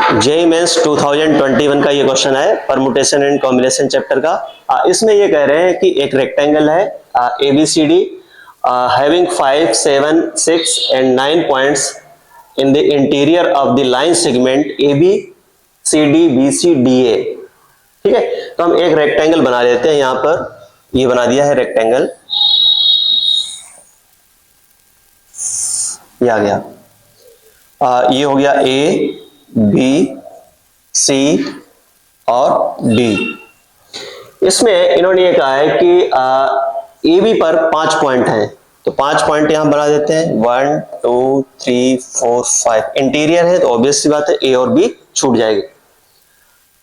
JEE mains 2021 का ये question है परमुटेशन एंड कॉम्बिनेशन चैप्टर का। इसमें ये कह रहे हैं कि एक रेक्टेंगल है ABCD having 5, 7, 6 and 9 points in the interior of the line segment ABCD BCDA। ठीक है, तो हम एक रेक्टेंगल बना लेते हैं। यहां पर ये बना दिया है रेक्टेंगल, ये आ गया। ये हो गया A B C और D। इसमें इन्होंने ये कहा है कि AB पर 5 पॉइंट हैं, तो 5 पॉइंट यहां बना देते हैं। 1 2 3 4 5 इंटीरियर है, तो ऑब्वियस सी बात है A और B छूट जाएगी।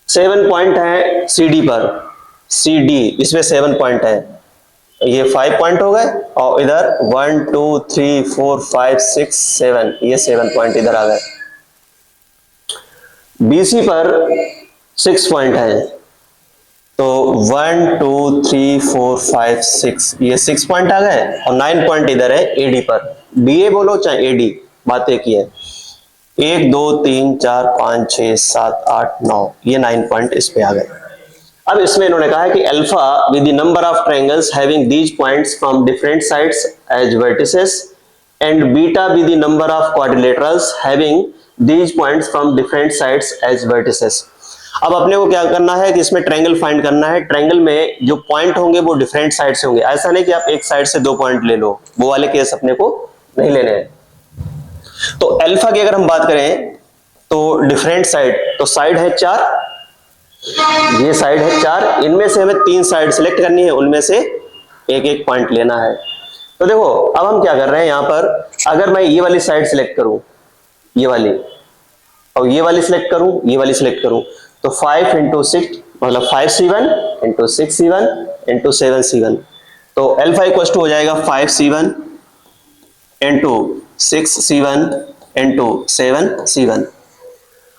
7 पॉइंट है CD पर, CD इसमें 7 पॉइंट है, ये 5 पॉइंट हो गए, और इधर 1 2 3 4 5 6 7 ये 7 पॉइंट इधर आ गए। BC पर 6 पॉइंट है, तो 1 2 3 4 5 6 ये 6 पॉइंट आ गए, और 9 पॉइंट इधर है AD पर। BA बोलो चाहे AD, बात एक ही है। 1 2 3 4 5 6 7 8 9 ये 9 पॉइंट इस पे आ गए। अब इसमें इन्होंने कहा है कि alpha with the number of triangles having these points from different sides as vertices and beta with the number of quadrilaterals having these points from different sides as vertices. अब अपने को क्या करना है कि इसमें ट्रायंगल फाइंड करना है। ट्रायंगल में जो पॉइंट होंगे वो डिफरेंट साइड से होंगे। ऐसा नहीं कि आप एक साइड से 2 पॉइंट ले लो, वो वाले केस अपने को नहीं लेने हैं। तो अल्फा की अगर हम बात करें तो डिफरेंट साइड, तो साइड है 4, ये साइड है 4, इनमें से हमें 3 साइड सिलेक्ट करनी है, उनमें से एक एक पॉइंट लेना है। तो देखो अब हम क्या कर रहे हैं यहां पर, अगर मैं ये वाली साइड सिलेक्ट करूं, ये वाली, और ये वाली सिलेक्ट करूं, ये वाली सिलेक्ट करूं, तो 5 × 6 मतलब 5C1 × 6C1 × 7C1, तो अल्फा इक्वल टू हो जाएगा 5C1 × 6C1 × 7C1।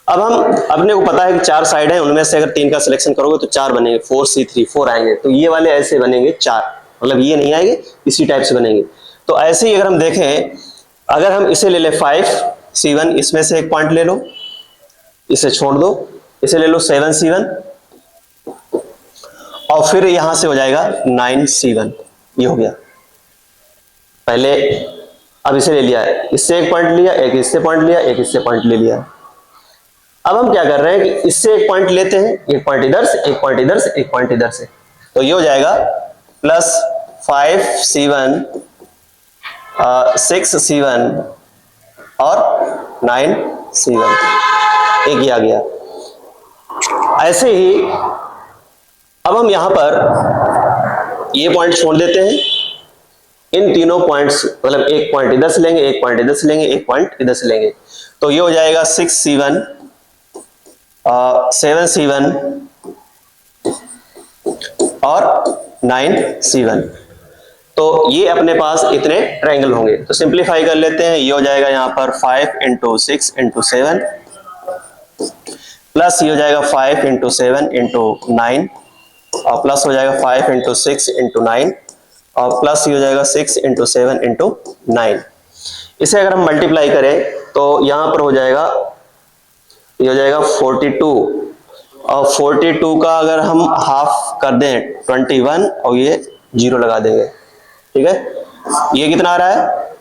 अब हम अपने को पता है कि 4 साइड है, उनमें से अगर 3 का सिलेक्शन करोगे तो 4 बनेंगे, 4C3 4 आएंगे, तो ये वाले ऐसे बनेंगे 4, मतलब ये नहीं आएंगे, इसी टाइप से बनेंगे। तो ऐसे ही अगर हम देखें, अगर हम इसे ले ले 5C1, इसमें से एक पॉइंट ले लो, इसे छोड़ दो, इसे ले लो 7C1, और फिर यहां से हो जाएगा 9C1, ये हो गया पहले। अब इसे ले लिया है, इससे एक पॉइंट लिया, एक इससे पॉइंट लिया, एक इससे पॉइंट ले लिया। अब हम क्या कर रहे हैं कि इससे एक पॉइंट लेते हैं, एक पॉइंट इधर से, एक पॉइंट इधर से, एक पॉइंट इधर से, तो ये हो जाएगा प्लस 5C1 6C1 और 9C1, एक ही आ गया। ऐसे ही अब हम यहां पर ये पॉइंट छोड़ देते हैं, इन तीनों पॉइंट्स मतलब एक पॉइंट इधर से लेंगे, एक पॉइंट इधर से लेंगे, एक पॉइंट इधर से लेंगे, तो ये हो जाएगा 6C1 7C1 और 9C1। तो ये अपने पास इतने ट्रायंगल होंगे। तो सिंप्लीफाई कर लेते हैं, ये हो जाएगा यहां पर 5 × 6 × 7 प्लस ये हो जाएगा 5 × 7 × 9, और प्लस हो जाएगा 5 × 6 × 9, और प्लस ये हो जाएगा 6 × 7 × 9। इसे अगर हम मल्टीप्लाई करें तो यहां पर हो जाएगा, ये हो जाएगा 42, और 42 का अगर हम हाफ कर दें 21, और ये 0 लगा देंगे, ठीक है। ये कितना आ रहा है,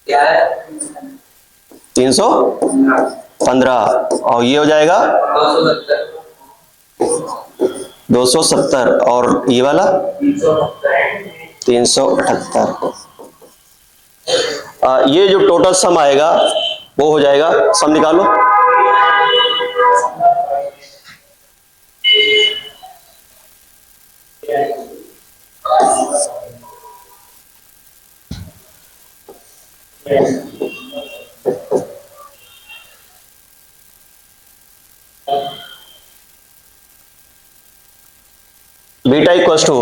क्या है 315, और ये हो जाएगा 270, और ये वाला 378। ये जो टोटल सम आएगा वो हो जाएगा, सम निकालो, बीटा इक्वल टू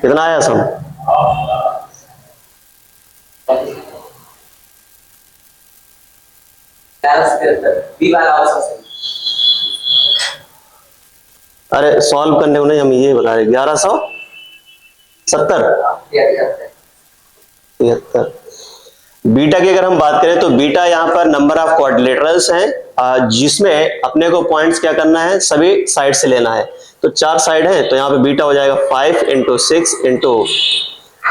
कितना आया सम, अरे सॉल्व करने को नहीं, हम ये बता रहे 1170 73। बीटा की अगर हम बात करें तो बीटा यहाँ पर नंबर ऑफ क्वाड्रिलेटरल्स हैं, जिसमें अपने को पॉइंट्स क्या करना है, सभी साइड से लेना है। तो 4 साइड है, तो यहाँ पे बीटा हो जाएगा 5 इंटू 6 इंटू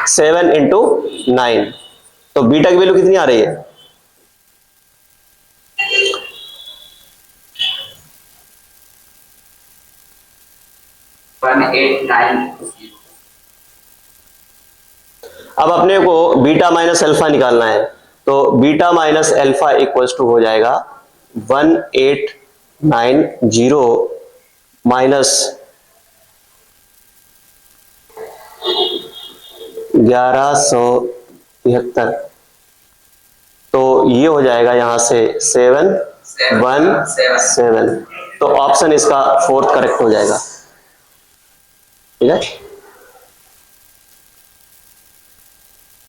7 इंटू 9। तो बीटा की वैल्यू कितनी आ रही है? 1890। अब अपने को बीटा माइनस अल्फा निकालना है, तो beta minus alpha equals to हो जाएगा 1890 माइनस 1173। तो ये हो जाएगा यहां से 717। तो ऑप्शन इसका 4th करेक्ट हो जाएगा। ठीक है।